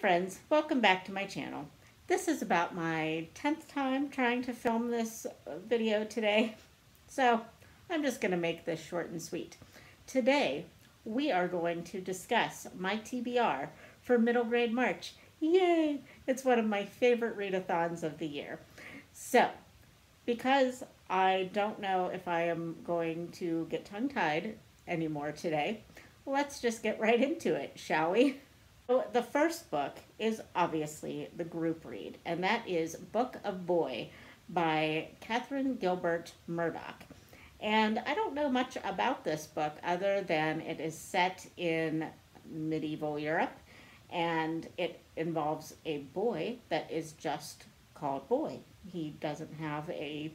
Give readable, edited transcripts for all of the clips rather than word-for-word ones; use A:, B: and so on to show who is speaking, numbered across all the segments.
A: friends, welcome back to my channel. This is about my 10th time trying to film this video today, so I'm just going to make this short and sweet. Today, we are going to discuss my TBR for middle grade March. Yay! It's one of my favorite readathons of the year. So, because I don't know if I am going to get tongue-tied anymore today, let's just get right into it, shall we? So the first book is obviously the group read, and that is Book of Boy by Catherine Gilbert Murdoch. And I don't know much about this book other than it is set in medieval Europe, and it involves a boy that is just called Boy. He doesn't have a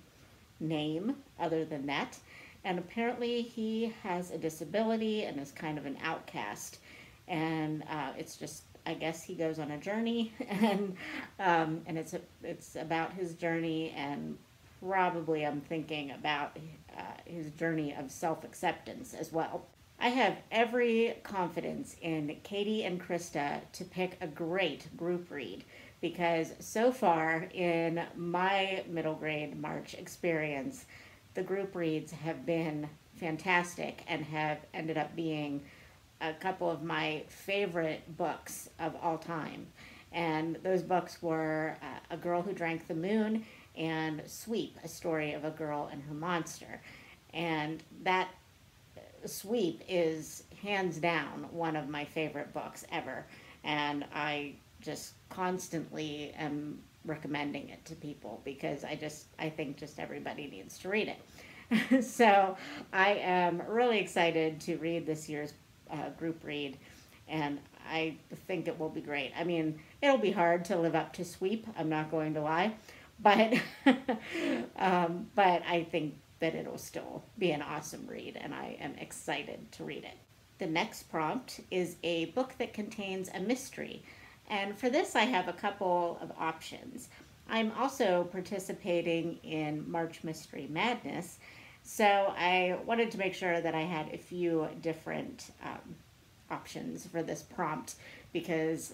A: name other than that, and apparently he has a disability and is kind of an outcast. And it's just, I guess he goes on a journey, and it's about his journey, and probably I'm thinking about his journey of self-acceptance as well. I have every confidence in Katie and Krista to pick a great group read, because so far in my middle grade March experience, the group reads have been fantastic and have ended up being a couple of my favorite books of all time. And those books were A Girl Who Drank the Moon and Sweep, a story of a girl and her monster. And that Sweep is hands down one of my favorite books ever. And I just constantly am recommending it to people because I think just everybody needs to read it. So I am really excited to read this year's group read, and I think it will be great. I mean, it'll be hard to live up to Sweep, I'm not going to lie, but but I think that it'll still be an awesome read, and I am excited to read it. The next prompt is a book that contains a mystery, and for this I have a couple of options. I'm also participating in March Mystery Madness, so I wanted to make sure that I had a few different options for this prompt, because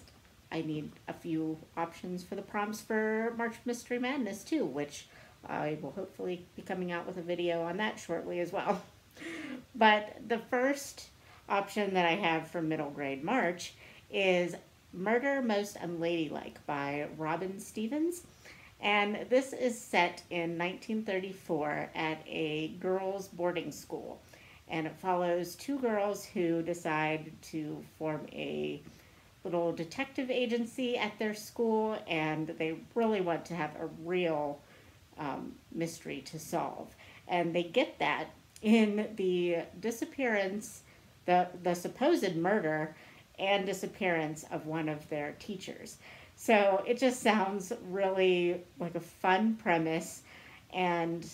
A: I need a few options for the prompts for March Mystery Madness too, which I will hopefully be coming out with a video on that shortly as well. But the first option that I have for middle grade March is Murder Most Unladylike by Robin Stevens. And this is set in 1934 at a girls' boarding school. And it follows two girls who decide to form a little detective agency at their school, and they really want to have a real mystery to solve. And they get that in the disappearance, the supposed murder and disappearance of one of their teachers. So it just sounds really like a fun premise, and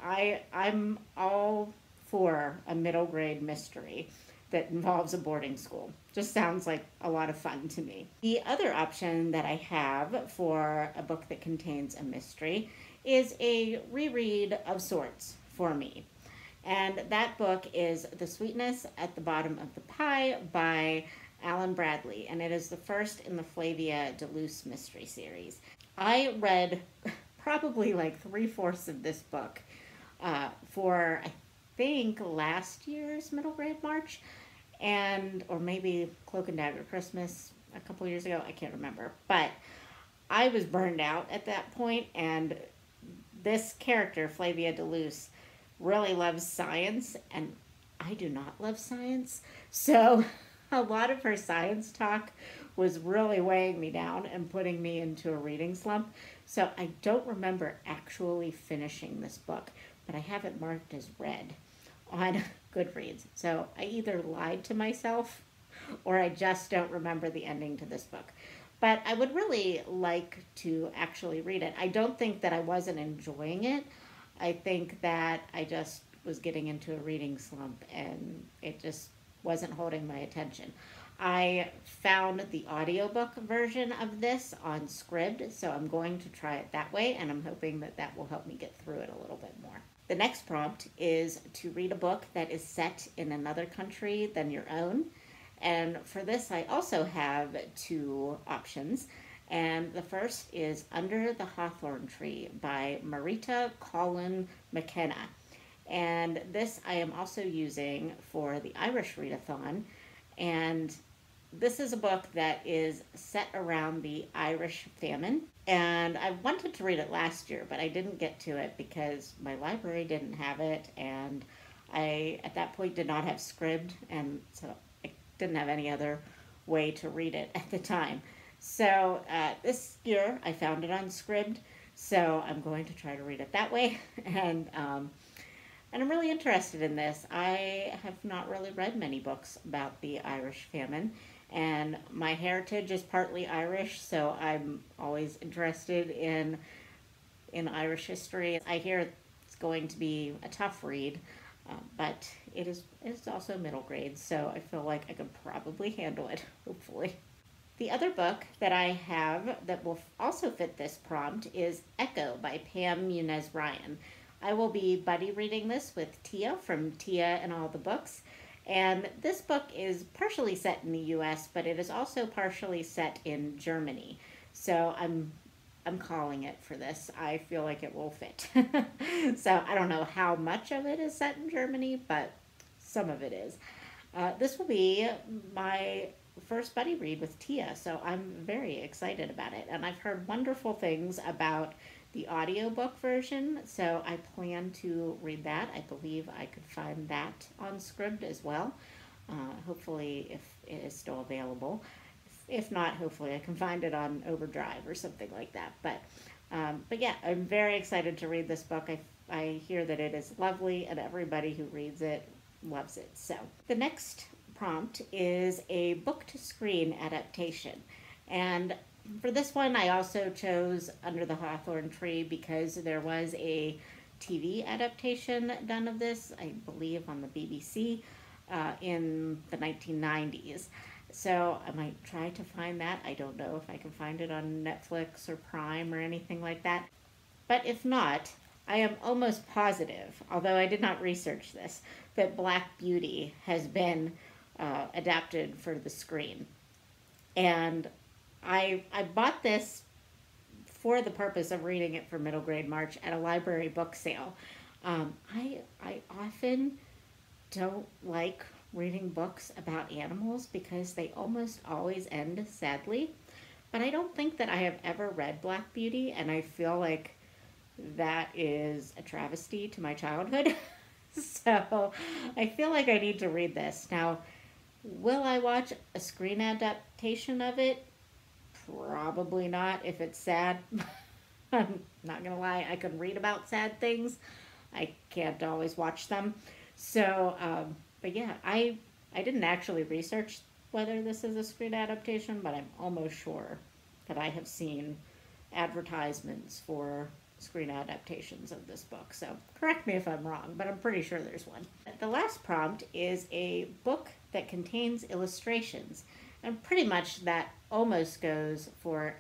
A: I'm all for a middle grade mystery that involves a boarding school. Just sounds like a lot of fun to me. The other option that I have for a book that contains a mystery is a reread of sorts for me. And that book is The Sweetness at the Bottom of the Pie by Alan Bradley, and it is the first in the Flavia de Luce mystery series. I read probably like 3/4 of this book for, I think, last year's middle grade March, or maybe Cloak and Dagger Christmas a couple years ago, I can't remember. But I was burned out at that point, and this character, Flavia de Luce, really loves science, and I do not love science, so a lot of her science talk was really weighing me down and putting me into a reading slump. So I don't remember actually finishing this book, but I have it marked as read on Goodreads. So I either lied to myself or I just don't remember the ending to this book. But I would really like to actually read it. I don't think that I wasn't enjoying it. I think that I just was getting into a reading slump and it just wasn't holding my attention. I found the audiobook version of this on Scribd, so I'm going to try it that way, and I'm hoping that that will help me get through it a little bit more. The next prompt is to read a book that is set in another country than your own, And for this, I also have two options. And the first is Under the Hawthorn Tree by Marita Colin McKenna. And this I am also using for the Irish Readathon. And this is a book that is set around the Irish famine. And I wanted to read it last year, but I didn't get to it because my library didn't have it. And I, at that point, did not have Scribd. And so I didn't have any other way to read it at the time. So this year I found it on Scribd. So I'm going to try to read it that way. And I'm really interested in this. I have not really read many books about the Irish famine, and my heritage is partly Irish, so I'm always interested in Irish history. I hear it's going to be a tough read, but it's also middle grade, so I feel like I could probably handle it, hopefully. The other book that I have that will also fit this prompt is Echo by Pam Muniz Ryan. I will be buddy reading this with Tia from Tia and All the Books. And this book is partially set in the US, but it is also partially set in Germany. So I'm calling it for this. I feel like it will fit. So I don't know how much of it is set in Germany, but some of it is. This will be my first buddy read with Tia, so I'm very excited about it. And I've heard wonderful things about the audiobook version, so I plan to read that. I believe I could find that on Scribd as well. Hopefully, if it is still available. If not, hopefully I can find it on Overdrive or something like that. But yeah, I'm very excited to read this book. I hear that it is lovely, and everybody who reads it loves it. So the next prompt is a book-to-screen adaptation, and for this one, I also chose Under the Hawthorn Tree because there was a TV adaptation done of this, I believe on the BBC, in the 1990s. So I might try to find that. I don't know if I can find it on Netflix or Prime or anything like that. But if not, I am almost positive, although I did not research this, that Black Beauty has been adapted for the screen. And I bought this for the purpose of reading it for middle grade March at a library book sale. I often don't like reading books about animals because they almost always end sadly. But I don't think that I have ever read Black Beauty, and I feel like that is a travesty to my childhood. So I feel like I need to read this. Now, will I watch a screen adaptation of it? Probably not if it's sad. I'm not gonna lie, I can read about sad things. I can't always watch them. So, but yeah, I didn't actually research whether this is a screen adaptation, but I'm almost sure that I have seen advertisements for screen adaptations of this book. So correct me if I'm wrong, but I'm pretty sure there's one. The last prompt is a book that contains illustrations. And pretty much that almost goes for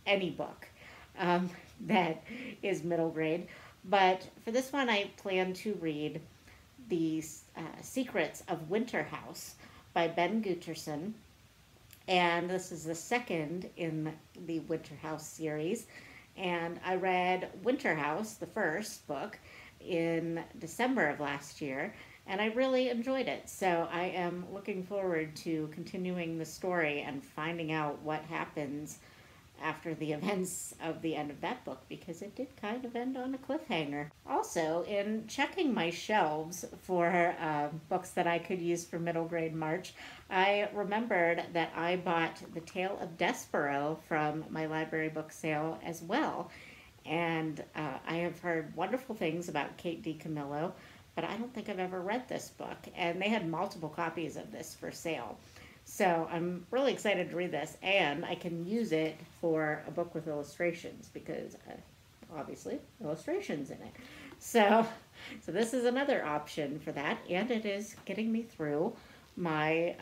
A: any book that is middle grade. But for this one, I plan to read The Secrets of Winter House by Ben Guterson. And this is the second in the Winter House series. And I read Winter House, the first book, in December of last year. And I really enjoyed it. So I am looking forward to continuing the story and finding out what happens after the events of the end of that book, because it did kind of end on a cliffhanger. Also, in checking my shelves for books that I could use for middle grade March, I remembered that I bought The Tale of Despereaux from my library book sale as well. And I have heard wonderful things about Kate DiCamillo, but I don't think I've ever read this book. And they had multiple copies of this for sale. So I'm really excited to read this, and I can use it for a book with illustrations because obviously illustrations in it. So this is another option for that, and it is getting me through my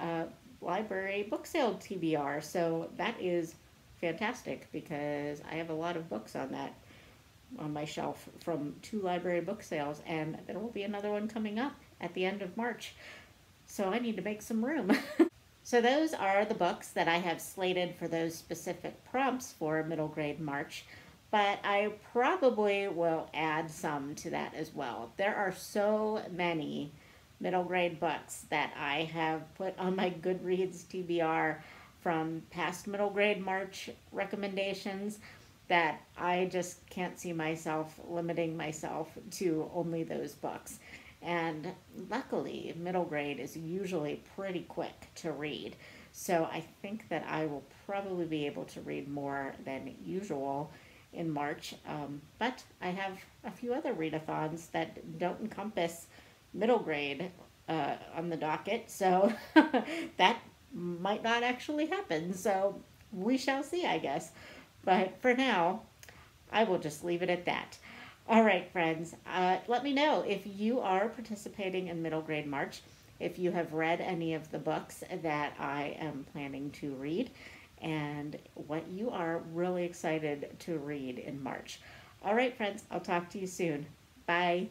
A: library book sale TBR. So that is fantastic because I have a lot of books on my shelf from 2 library book sales, and there will be another one coming up at the end of March. So I need to make some room. So those are the books that I have slated for those specific prompts for middle grade March, but I probably will add some to that as well. There are so many middle grade books that I have put on my Goodreads TBR from past middle grade March recommendations that I just can't see myself limiting myself to only those books. And luckily, middle grade is usually pretty quick to read. So I think that I will probably be able to read more than usual in March. But I have a few other readathons that don't encompass middle grade on the docket. So that might not actually happen. So we shall see, I guess. But for now, I will just leave it at that. All right, friends, let me know if you are participating in middle grade March, if you have read any of the books that I am planning to read, and what you are really excited to read in March. All right, friends, I'll talk to you soon. Bye.